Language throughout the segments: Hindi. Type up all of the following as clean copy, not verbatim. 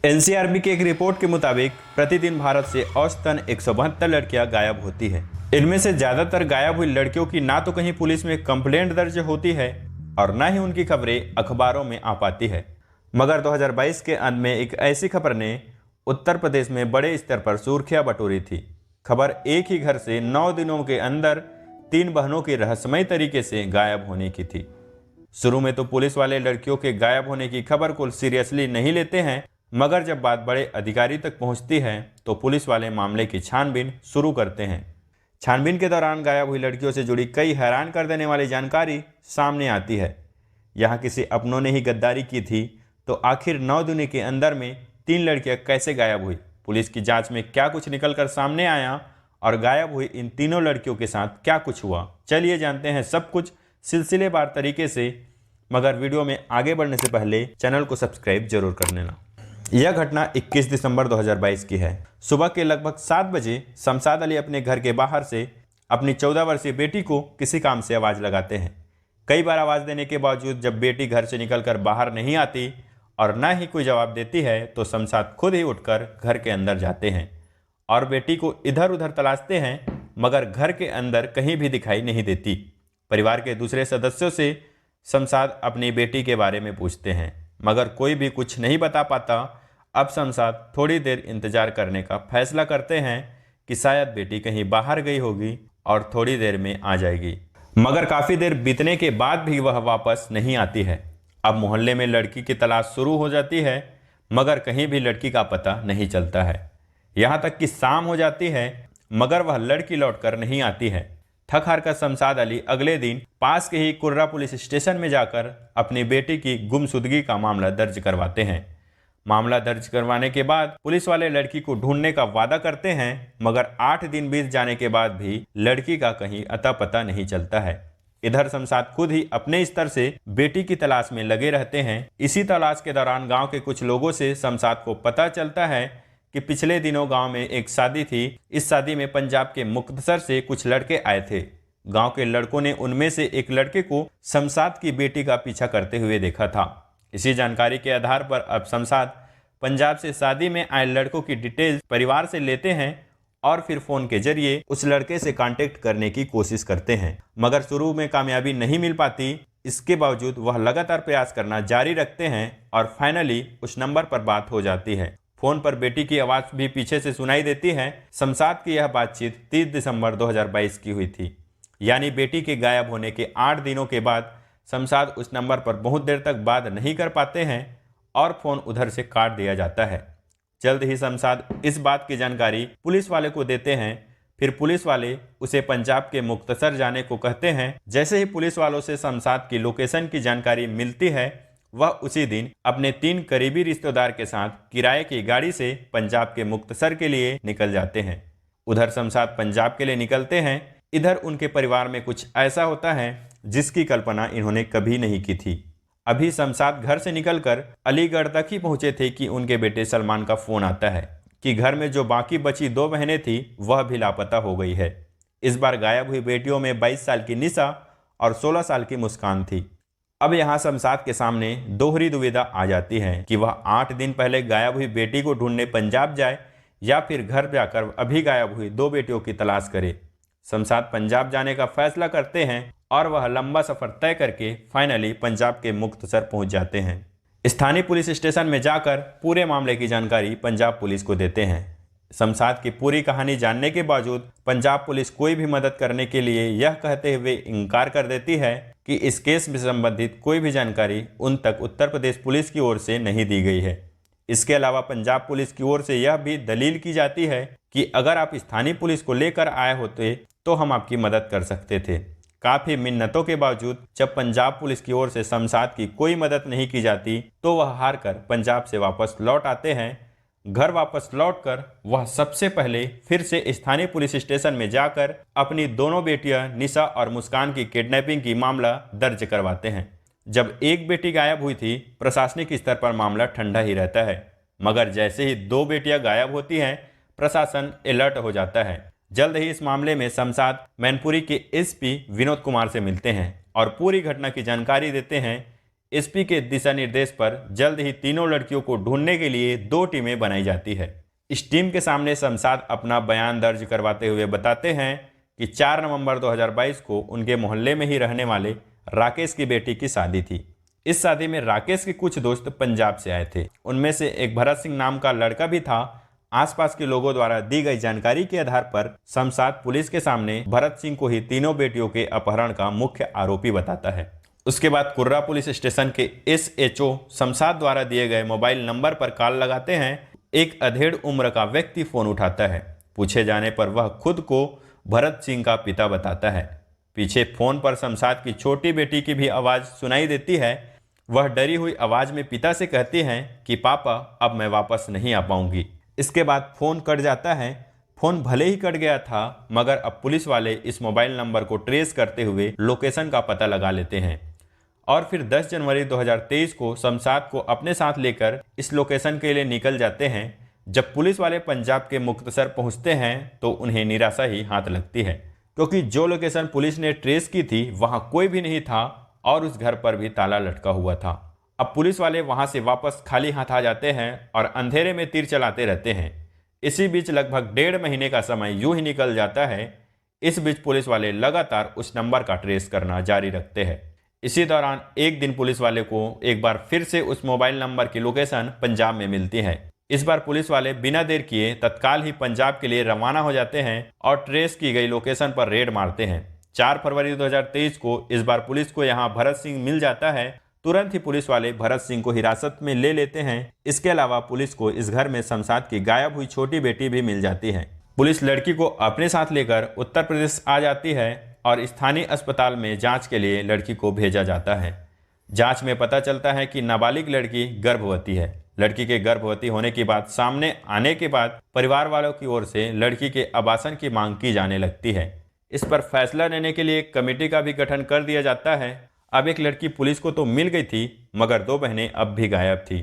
एनसीआरबी की एक रिपोर्ट के मुताबिक प्रतिदिन भारत से औसतन 172 लड़कियां गायब होती हैं। इनमें से ज्यादातर गायब हुई लड़कियों की ना तो कहीं पुलिस में कंप्लेंट दर्ज होती है और ना ही उनकी खबरें अखबारों में आ पाती है। मगर 2022 के अंत में एक ऐसी खबर ने उत्तर प्रदेश में बड़े स्तर पर सुर्खियां बटोरी थी। खबर एक ही घर से 9 दिनों के अंदर 3 बहनों की रहस्यमयी तरीके से गायब होने की थी। शुरू में तो पुलिस वाले लड़कियों के गायब होने की खबर को सीरियसली नहीं लेते हैं, मगर जब बात बड़े अधिकारी तक पहुंचती है तो पुलिस वाले मामले की छानबीन शुरू करते हैं। छानबीन के दौरान गायब हुई लड़कियों से जुड़ी कई हैरान कर देने वाली जानकारी सामने आती है। यहाँ किसी अपनों ने ही गद्दारी की थी तो आखिर 9 दिन के अंदर में 3 लड़कियां कैसे गायब हुई, पुलिस की जांच में क्या कुछ निकलकर सामने आया और गायब हुई इन तीनों लड़कियों के साथ क्या कुछ हुआ, चलिए जानते हैं सब कुछ सिलसिलेवार तरीके से। मगर वीडियो में आगे बढ़ने से पहले चैनल को सब्सक्राइब जरूर कर लेना। यह घटना 21 दिसंबर 2022 की है। सुबह के लगभग 7 बजे शमशाद अली अपने घर के बाहर से अपनी 14 वर्षीय बेटी को किसी काम से आवाज़ लगाते हैं। कई बार आवाज़ देने के बावजूद जब बेटी घर से निकलकर बाहर नहीं आती और ना ही कोई जवाब देती है तो शमशाद खुद ही उठकर घर के अंदर जाते हैं और बेटी को इधर उधर तलाशते हैं, मगर घर के अंदर कहीं भी दिखाई नहीं देती। परिवार के दूसरे सदस्यों से शमशाद अपनी बेटी के बारे में पूछते हैं, मगर कोई भी कुछ नहीं बता पाता। अब शमशाद थोड़ी देर इंतजार करने का फैसला करते हैं कि शायद बेटी कहीं बाहर गई होगी और थोड़ी देर में आ जाएगी, मगर काफ़ी देर बीतने के बाद भी वह वापस नहीं आती है। अब मोहल्ले में लड़की की तलाश शुरू हो जाती है, मगर कहीं भी लड़की का पता नहीं चलता है। यहाँ तक कि शाम हो जाती है मगर वह लड़की लौटकर नहीं आती है। थक हार कर शमशाद अली अगले दिन पास के ही कुर्रा पुलिस स्टेशन में जाकर अपनी बेटी की गुमशुदगी का मामला दर्ज करवाते हैं। मामला दर्ज करवाने के बाद पुलिस वाले लड़की को ढूंढने का वादा करते हैं, मगर 8 दिन बीत जाने के बाद भी लड़की का कहीं अता पता नहीं चलता है। इधर शमशाद खुद ही अपने स्तर से बेटी की तलाश में लगे रहते हैं। इसी तलाश के दौरान गांव के कुछ लोगों से शमशाद को पता चलता है कि पिछले दिनों गांव में एक शादी थी। इस शादी में पंजाब के मुक्तसर से कुछ लड़के आए थे। गांव के लड़कों ने उनमें से एक लड़के को शमशाद की बेटी का पीछा करते हुए देखा था। इसी जानकारी के आधार पर अब शमशाद पंजाब से शादी में आए लड़कों की डिटेल्स परिवार से लेते हैं और फिर फोन के जरिए उस लड़के से कांटेक्ट करने की कोशिश करते हैं, मगर शुरू में कामयाबी नहीं मिल पाती। इसके बावजूद वह लगातार प्रयास करना जारी रखते हैं और फाइनली उस नंबर पर बात हो जाती है। फोन पर बेटी की आवाज़ भी पीछे से सुनाई देती है। शमशाद की यह बातचीत 30 दिसंबर 2022 की हुई थी, यानी बेटी के गायब होने के 8 दिनों के बाद। शमशाद उस नंबर पर बहुत देर तक बात नहीं कर पाते हैं और फ़ोन उधर से काट दिया जाता है। जल्द ही शमशाद इस बात की जानकारी पुलिस वाले को देते हैं। फिर पुलिस वाले उसे पंजाब के मुक्तसर जाने को कहते हैं। जैसे ही पुलिस वालों से शमशाद की लोकेशन की जानकारी मिलती है, वह उसी दिन अपने 3 करीबी रिश्तेदार के साथ किराए की गाड़ी से पंजाब के मुक्तसर के लिए निकल जाते हैं। उधर शमशाद पंजाब के लिए निकलते हैं। इधर उनके परिवार में कुछ ऐसा होता है जिसकी कल्पना इन्होंने कभी नहीं की थी। अभी शमशाद घर से निकलकर अलीगढ़ तक ही पहुंचे थे कि उनके बेटे सलमान का फ़ोन आता है कि घर में जो बाकी बची 2 बहनें थी वह भी लापता हो गई है। इस बार गायब हुई बेटियों में 22 साल की निशा और 16 साल की मुस्कान थी। अब यहाँ शमशाद के सामने दोहरी दुविधा आ जाती है कि वह 8 दिन पहले गायब हुई बेटी को ढूंढने पंजाब जाए या फिर घर जाकर अभी गायब हुई 2 बेटियों की तलाश करे। शमशाद पंजाब जाने का फैसला करते हैं और वह लंबा सफर तय करके फाइनली पंजाब के मुक्तसर पहुंच जाते हैं। स्थानीय पुलिस स्टेशन में जाकर पूरे मामले की जानकारी पंजाब पुलिस को देते हैं। शमशाद की पूरी कहानी जानने के बावजूद पंजाब पुलिस कोई भी मदद करने के लिए यह कहते हुए इनकार कर देती है कि इस केस से संबंधित कोई भी जानकारी उन तक उत्तर प्रदेश पुलिस की ओर से नहीं दी गई है। इसके अलावा पंजाब पुलिस की ओर से यह भी दलील की जाती है कि अगर आप स्थानीय पुलिस को लेकर आए होते तो हम आपकी मदद कर सकते थे। काफ़ी मिन्नतों के बावजूद जब पंजाब पुलिस की ओर से शमशाद की कोई मदद नहीं की जाती तो वह हार कर पंजाब से वापस लौट आते हैं। घर वापस लौटकर वह सबसे पहले फिर से स्थानीय पुलिस स्टेशन में जाकर अपनी दोनों बेटियां निशा और मुस्कान की किडनैपिंग की मामला दर्ज करवाते हैं। जब एक बेटी गायब हुई थी, प्रशासनिक स्तर पर मामला ठंडा ही रहता है, मगर जैसे ही 2 बेटियां गायब होती हैं, प्रशासन अलर्ट हो जाता है। जल्द ही इस मामले में शमशाद मैनपुरी के एसपी विनोद कुमार से मिलते हैं और पूरी घटना की जानकारी देते हैं। एसपी के दिशा निर्देश पर जल्द ही तीनों लड़कियों को ढूंढने के लिए 2 टीमें बनाई जाती है। इस टीम के सामने शमशाद अपना बयान दर्ज करवाते हुए बताते हैं कि 4 नवंबर 2022 को उनके मोहल्ले में ही रहने वाले राकेश की बेटी की शादी थी। इस शादी में राकेश के कुछ दोस्त पंजाब से आए थे। उनमें से एक भरत सिंह नाम का लड़का भी था। आसपास के लोगों द्वारा दी गई जानकारी के आधार पर शमशाद पुलिस के सामने भरत सिंह को ही तीनों बेटियों के अपहरण का मुख्य आरोपी बताता है। उसके बाद कुर्रा पुलिस स्टेशन के SHO शमशाद द्वारा दिए गए मोबाइल नंबर पर कॉल लगाते हैं। एक अधेड़ उम्र का व्यक्ति फोन उठाता है। पूछे जाने पर वह खुद को भरत सिंह का पिता बताता है। पीछे फोन पर शमशाद की छोटी बेटी की भी आवाज़ सुनाई देती है। वह डरी हुई आवाज़ में पिता से कहती हैं कि पापा अब मैं वापस नहीं आ पाऊंगी। इसके बाद फ़ोन कट जाता है। फ़ोन भले ही कट गया था मगर अब पुलिस वाले इस मोबाइल नंबर को ट्रेस करते हुए लोकेशन का पता लगा लेते हैं और फिर 10 जनवरी 2023 को शमशाद को अपने साथ लेकर इस लोकेशन के लिए निकल जाते हैं। जब पुलिस वाले पंजाब के मुक्तसर पहुंचते हैं तो उन्हें निराशा ही हाथ लगती है, क्योंकि जो लोकेशन पुलिस ने ट्रेस की थी वहां कोई भी नहीं था और उस घर पर भी ताला लटका हुआ था। अब पुलिस वाले वहां से वापस खाली हाथ आ जाते हैं और अंधेरे में तीर चलाते रहते हैं। इसी बीच लगभग 1.5 महीने का समय यूं ही निकल जाता है। इस बीच पुलिस वाले लगातार उस नंबर का ट्रेस करना जारी रखते हैं। इसी दौरान एक दिन पुलिस वाले को एक बार फिर से उस मोबाइल नंबर की लोकेशन पंजाब में मिलती है। इस बार पुलिस वाले बिना देर किए तत्काल ही पंजाब के लिए रवाना हो जाते हैं और ट्रेस की गई लोकेशन पर रेड मारते हैं। 4 फरवरी 2023 को इस बार पुलिस को यहां भरत सिंह मिल जाता है। तुरंत ही पुलिस वाले भरत सिंह को हिरासत में ले लेते हैं। इसके अलावा पुलिस को इस घर में शमशाद की गायब हुई छोटी बेटी भी मिल जाती है। पुलिस लड़की को अपने साथ लेकर उत्तर प्रदेश आ जाती है और स्थानीय अस्पताल में जांच के लिए लड़की को भेजा जाता है। जांच में पता चलता है कि नाबालिग लड़की गर्भवती है। लड़की के गर्भवती होने की बात सामने आने के बाद परिवार वालों की ओर से लड़की के आवासन की मांग की जाने लगती है। इस पर फैसला लेने के लिए एक कमेटी का भी गठन कर दिया जाता है। अब एक लड़की पुलिस को तो मिल गई थी मगर 2 बहनें अब भी गायब थी।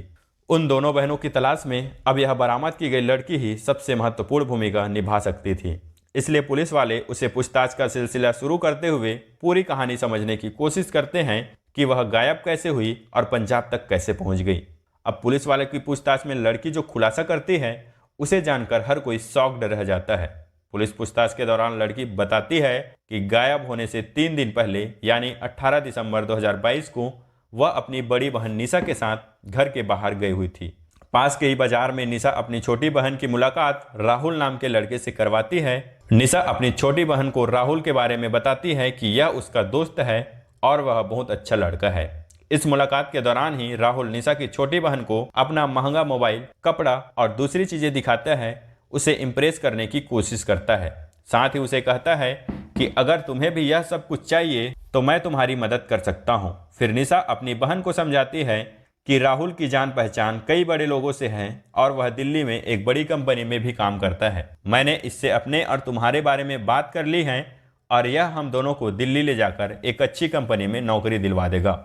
उन दोनों बहनों की तलाश में अब यह बरामद की गई लड़की ही सबसे महत्वपूर्ण भूमिका निभा सकती थी। इसलिए पुलिस वाले उसे पूछताछ का सिलसिला शुरू करते हुए पूरी कहानी समझने की कोशिश करते हैं कि वह गायब कैसे हुई और पंजाब तक कैसे पहुंच गई। अब पुलिस वाले की पूछताछ में लड़की जो खुलासा करती है उसे जानकर हर कोई शॉक्ड रह जाता है। पुलिस पूछताछ के दौरान लड़की बताती है कि गायब होने से 3 दिन पहले यानी 18 दिसंबर 2022 को वह अपनी बड़ी बहन निशा के साथ घर के बाहर गई हुई थी। पास के ही बाजार में निशा अपनी छोटी बहन की मुलाकात राहुल नाम के लड़के से करवाती है। निशा अपनी छोटी बहन को राहुल के बारे में बताती है कि यह उसका दोस्त है और वह बहुत अच्छा लड़का है। इस मुलाकात के दौरान ही राहुल निशा की छोटी बहन को अपना महंगा मोबाइल, कपड़ा और दूसरी चीजें दिखाता है। उसे इम्प्रेस करने की कोशिश करता है। साथ ही उसे कहता है कि अगर तुम्हें भी यह सब कुछ चाहिए तो मैं तुम्हारी मदद कर सकता हूँ। फिर निशा अपनी बहन को समझाती है कि राहुल की जान पहचान कई बड़े लोगों से है और वह दिल्ली में एक बड़ी कंपनी में भी काम करता है। मैंने इससे अपने और तुम्हारे बारे में बात कर ली है और यह हम दोनों को दिल्ली ले जाकर एक अच्छी कंपनी में नौकरी दिलवा देगा।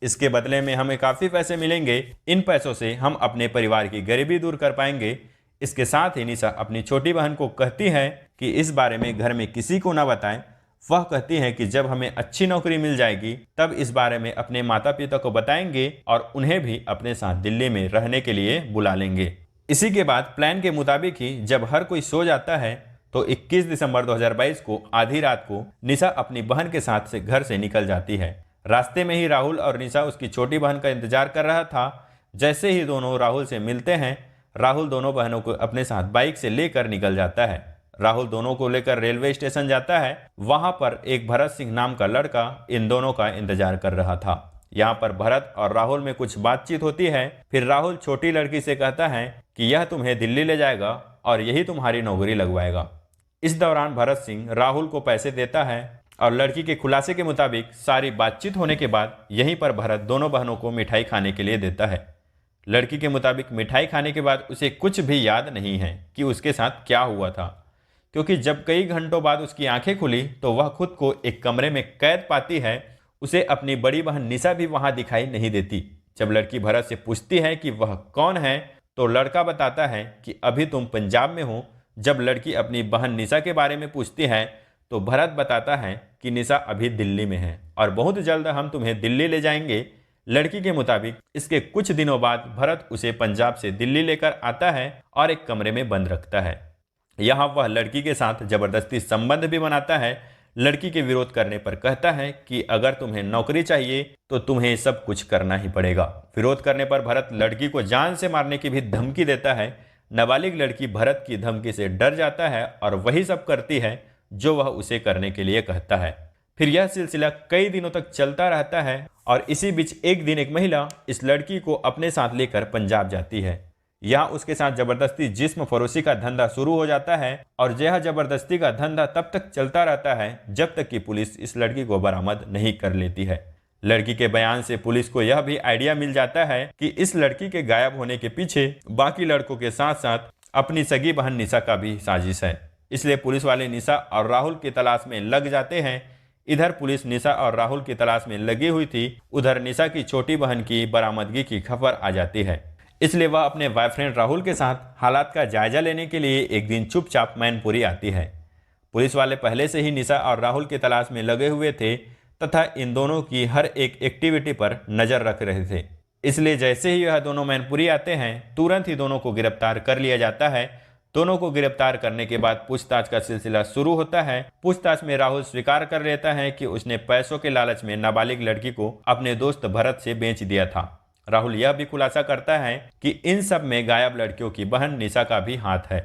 इसके बदले में हमें काफ़ी पैसे मिलेंगे। इन पैसों से हम अपने परिवार की गरीबी दूर कर पाएंगे। इसके साथ ही निशा अपनी छोटी बहन को कहती है कि इस बारे में घर में किसी को ना बताएं। वह कहती है कि जब हमें अच्छी नौकरी मिल जाएगी तब इस बारे में अपने माता पिता को बताएंगे और उन्हें भी अपने साथ दिल्ली में रहने के लिए बुला लेंगे। इसी के बाद प्लान के मुताबिक ही जब हर कोई सो जाता है तो 21 दिसंबर 2022 को आधी रात को निशा अपनी बहन के साथ से घर से निकल जाती है। रास्ते में ही राहुल और निशा उसकी छोटी बहन का इंतजार कर रहा था। जैसे ही दोनों राहुल से मिलते हैं, राहुल दोनों बहनों को अपने साथ बाइक से लेकर निकल जाता है। राहुल दोनों को लेकर रेलवे स्टेशन जाता है। वहां पर एक भरत सिंह नाम का लड़का इन दोनों का इंतजार कर रहा था। यहाँ पर भरत और राहुल में कुछ बातचीत होती है। फिर राहुल छोटी लड़की से कहता है कि यह तुम्हें दिल्ली ले जाएगा और यही तुम्हारी नौकरी लगवाएगा। इस दौरान भरत सिंह राहुल को पैसे देता है और लड़की के खुलासे के मुताबिक सारी बातचीत होने के बाद यहीं पर भरत दोनों बहनों को मिठाई खाने के लिए देता है। लड़की के मुताबिक मिठाई खाने के बाद उसे कुछ भी याद नहीं है कि उसके साथ क्या हुआ था, क्योंकि जब कई घंटों बाद उसकी आंखें खुली तो वह खुद को एक कमरे में कैद पाती है। उसे अपनी बड़ी बहन निशा भी वहां दिखाई नहीं देती। जब लड़की भरत से पूछती है कि वह कौन है तो लड़का बताता है कि अभी तुम पंजाब में हो। जब लड़की अपनी बहन निशा के बारे में पूछती है तो भरत बताता है कि निशा अभी दिल्ली में है और बहुत जल्द हम तुम्हें दिल्ली ले जाएंगे, लड़की के मुताबिक इसके कुछ दिनों बाद भरत उसे पंजाब से दिल्ली लेकर आता है और एक कमरे में बंद रखता है। यहाँ वह लड़की के साथ जबरदस्ती संबंध भी बनाता है। लड़की के विरोध करने पर कहता है कि अगर तुम्हें नौकरी चाहिए तो तुम्हें सब कुछ करना ही पड़ेगा। विरोध करने पर भरत लड़की को जान से मारने की भी धमकी देता है। नाबालिग लड़की भरत की धमकी से डर जाता है और वही सब करती है जो वह उसे करने के लिए कहता है। फिर यह सिलसिला कई दिनों तक चलता रहता है और इसी बीच एक दिन एक महिला इस लड़की को अपने साथ लेकर पंजाब जाती है। यहाँ उसके साथ जबरदस्ती जिस्म फरोशी का धंधा शुरू हो जाता है और यह जबरदस्ती का धंधा तब तक चलता रहता है जब तक कि पुलिस इस लड़की को बरामद नहीं कर लेती है। लड़की के बयान से पुलिस को यह भी आइडिया मिल जाता है कि इस लड़की के गायब होने के पीछे बाकी लड़कों के साथ साथ अपनी सगी बहन निशा का भी साजिश है। इसलिए पुलिस वाले निशा और राहुल की तलाश में लग जाते हैं। इधर पुलिस निशा और राहुल की तलाश में लगी हुई थी, उधर निशा की छोटी बहन की बरामदगी की खबर आ जाती है। इसलिए वह अपने बॉयफ्रेंड राहुल के साथ हालात का जायजा लेने के लिए एक दिन चुपचाप मैनपुरी आती है। पुलिस वाले पहले से ही निशा और राहुल की तलाश में लगे हुए थे तथा इन दोनों की हर एक एक्टिविटी पर नजर रख रहे थे। इसलिए जैसे ही यह दोनों मैनपुरी आते हैं तुरंत ही दोनों को गिरफ्तार कर लिया जाता है। दोनों को गिरफ्तार करने के बाद पूछताछ का सिलसिला शुरू होता है। पूछताछ में राहुल स्वीकार कर लेता है कि उसने पैसों के लालच में नाबालिग लड़की को अपने दोस्त भरत से बेच दिया था। राहुल यह भी खुलासा करता है कि इन सब में गायब लड़कियों की बहन निशा का भी हाथ है।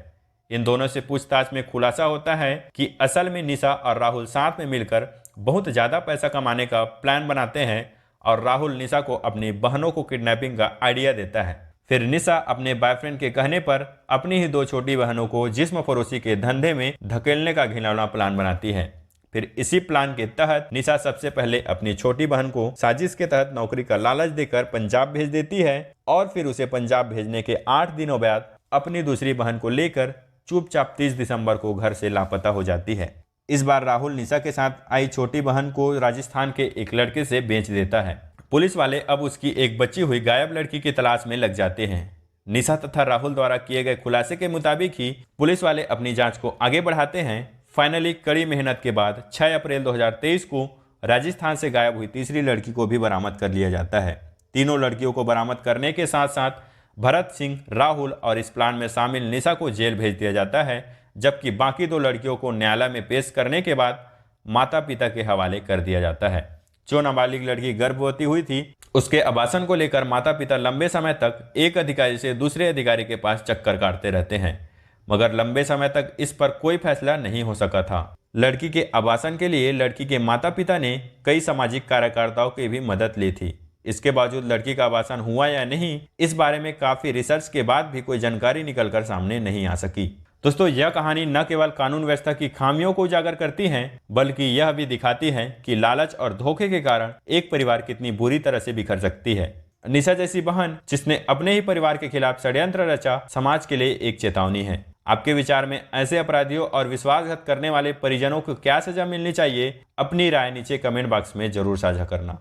इन दोनों से पूछताछ में खुलासा होता है कि असल में निशा और राहुल साथ में मिलकर बहुत ज़्यादा पैसा कमाने का प्लान बनाते हैं और राहुल निशा को अपनी बहनों को किडनैपिंग का आइडिया देता है। फिर निशा अपने बॉयफ्रेंड के कहने पर अपनी ही दो छोटी बहनों को जिस्म फरोशी के धंधे में धकेलने का घिनौना प्लान बनाती है। फिर इसी प्लान के तहत निशा सबसे पहले अपनी छोटी बहन को साजिश के तहत नौकरी का लालच देकर पंजाब भेज देती है और फिर उसे पंजाब भेजने के 8 दिनों बाद अपनी दूसरी बहन को लेकर चुपचाप 30 दिसंबर को घर से लापता हो जाती है। इस बार राहुल निशा के साथ आई छोटी बहन को राजस्थान के एक लड़के से बेच देता है। पुलिस वाले अब उसकी एक बची हुई गायब लड़की की तलाश में लग जाते हैं। निशा तथा राहुल द्वारा किए गए खुलासे के मुताबिक ही पुलिस वाले अपनी जांच को आगे बढ़ाते हैं। फाइनली कड़ी मेहनत के बाद 6 अप्रैल 2023 को राजस्थान से गायब हुई तीसरी लड़की को भी बरामद कर लिया जाता है। तीनों लड़कियों को बरामद करने के साथ साथ भरत सिंह, राहुल और इस प्लान में शामिल निशा को जेल भेज दिया जाता है, जबकि बाकी 2 लड़कियों को न्यायालय में पेश करने के बाद माता पिता के हवाले कर दिया जाता है। जो नाबालिग लड़की गर्भवती हुई थी उसके आवासन को लेकर माता पिता लंबे समय तक एक अधिकारी से दूसरे अधिकारी के पास चक्कर काटते रहते हैं, मगर लंबे समय तक इस पर कोई फैसला नहीं हो सका था। लड़की के आवासन के लिए लड़की के माता पिता ने कई सामाजिक कार्यकर्ताओं की भी मदद ली थी। इसके बावजूद लड़की का आवासन हुआ या नहीं, इस बारे में काफी रिसर्च के बाद भी कोई जानकारी निकलकर सामने नहीं आ सकी। दोस्तों, यह कहानी न केवल कानून व्यवस्था की खामियों को उजागर करती है, बल्कि यह भी दिखाती है कि लालच और धोखे के कारण एक परिवार कितनी बुरी तरह से बिखर सकती है। निशा जैसी बहन जिसने अपने ही परिवार के खिलाफ षड्यंत्र रचा, समाज के लिए एक चेतावनी है। आपके विचार में ऐसे अपराधियों और विश्वासघात करने वाले परिजनों को क्या सजा मिलनी चाहिए? अपनी राय नीचे कमेंट बॉक्स में जरूर साझा करना।